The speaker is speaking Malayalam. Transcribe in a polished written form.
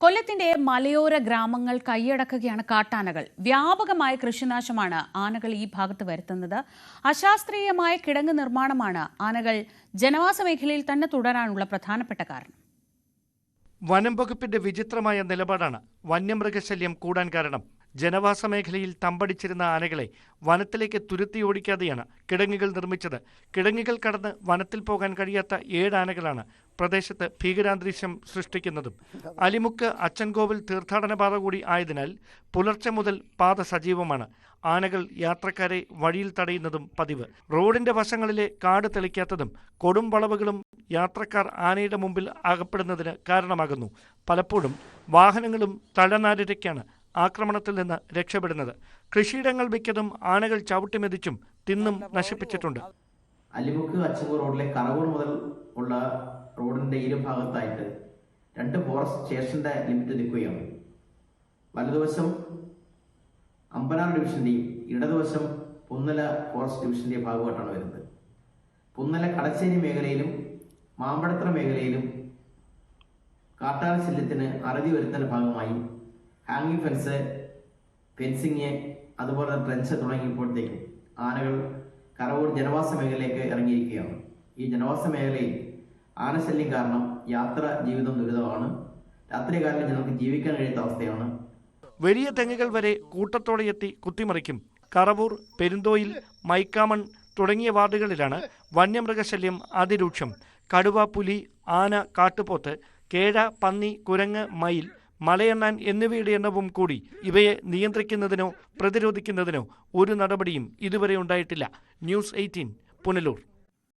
കൊല്ലത്തിന്റെ മലയോര ഗ്രാമങ്ങൾ കൈയടക്കുകയാണ് കാട്ടാനകൾ. വ്യാപകമായ കൃഷിനാശമാണ് ആനകൾ ഈ ഭാഗത്ത് വരുത്തുന്നത്. അശാസ്ത്രീയമായ കിടങ്ങ് നിർമ്മാണമാണ് ആനകൾ ജനവാസ മേഖലയിൽ തന്നെ തുടരാനുള്ള പ്രധാനപ്പെട്ട കാരണം. വനം വകുപ്പിന്റെ വിചിത്രമായ നിലപാടാണ് വന്യമൃഗശല്യം കൂടാൻ കാരണം. ജനവാസ മേഖലയിൽ തമ്പടിച്ചിരുന്ന ആനകളെ വനത്തിലേക്ക് തുരുത്തിയോടിക്കാതെയാണ് കിടങ്ങുകൾ നിർമ്മിച്ചത്. കിടങ്ങുകൾ കടന്ന് വനത്തിൽ പോകാൻ കഴിയാത്ത 7 ആനകളാണ് പ്രദേശത്ത് ഭീകരാന്തരീക്ഷം സൃഷ്ടിക്കുന്നതും. അലിമുക്ക് അച്ചൻകോവിൽ തീർത്ഥാടന പാത കൂടി ആയതിനാൽ പുലർച്ചെ മുതൽ പാത സജീവമാണ്. ആനകൾ യാത്രക്കാരെ വഴിയിൽ തടയുന്നതും പതിവ്. റോഡിന്റെ വശങ്ങളിലെ കാട് തെളിക്കാത്തതും കൊടും വളവുകളും യാത്രക്കാർ ആനയുടെ മുമ്പിൽ അകപ്പെടുന്നതിന് കാരണമാകുന്നു. പലപ്പോഴും വാഹനങ്ങളും തഴനാരിരയ്ക്കാണ് ആക്രമണത്തിൽ നിന്ന് രക്ഷപ്പെടുന്നത്. കൃഷിയിടങ്ങൾ മിക്കതും ആനകൾ ചവിട്ടിമെതിച്ചും തിന്നും നശിപ്പിച്ചിട്ടുണ്ട്. അലിമുക്ക് അച്ചൻകോവിൽ റോഡിലെ കറവൂർ മുതൽ ഉള്ള റോഡിന്റെ ഇരുഭാഗത്തായിട്ട് 2 ഫോറസ്റ്റ് സ്റ്റേഷന്റെ ലിമിറ്റ് നിൽക്കുകയാണ്. വലതുവശം അമ്പനാർ ഡിവിഷന്റെയും ഇടതുവശം പുന്നല ഫോറസ്റ്റ് ഡിവിഷന്റെയും ഭാഗമായിട്ടാണ് വരുന്നത്. പുന്നല കടച്ചേരി മേഖലയിലും മാമ്പഴത്ര മേഖലയിലും കാട്ടാന ശല്യത്തിന് അറുതി വരുത്തുന്ന ഭാഗമായി ഹാങ്ങിങ് ഫെൻസ്, ഫെൻസിങ്, അതുപോലെ ട്രെഞ്ച് തുടങ്ങിയപ്പോഴത്തേക്കും ആനകൾ കറവൂർ ജനവാസ മേഖലയിലേക്ക് ഇറങ്ങിയിരിക്കുകയാണ്. ഈ ജനവാസ മേഖലയിൽ ആനശല്യം കാരണം യാത്ര ജീവിതം ദുരിതമാണ്. രാത്രികാലം ജനങ്ങൾക്ക് ജീവിക്കാൻ കഴിയാത്ത അവസ്ഥയാണ്. വലിയ തെങ്ങുകൾ വരെ കൂട്ടത്തോടെ എത്തി കുത്തിമറിക്കും. കറവൂർ, പെരുന്തോയിൽ, മൈക്കാമൺ തുടങ്ങിയ വാർഡുകളിലാണ് വന്യമൃഗശല്യം അതിരൂക്ഷം. കടുവ, പുലി, ആന, കാട്ടുപോത്ത്, കേഴ, പന്നി, കുരങ്ങ്, മയിൽ, മലയണ്ണാൻ എന്നിവയുടെ എണ്ണവും കൂടി. ഇവയെ നിയന്ത്രിക്കുന്നതിനോ പ്രതിരോധിക്കുന്നതിനോ ഒരു നടപടിയും ഇതുവരെ ഉണ്ടായിട്ടില്ല. ന്യൂസ് 18 പുനലൂർ.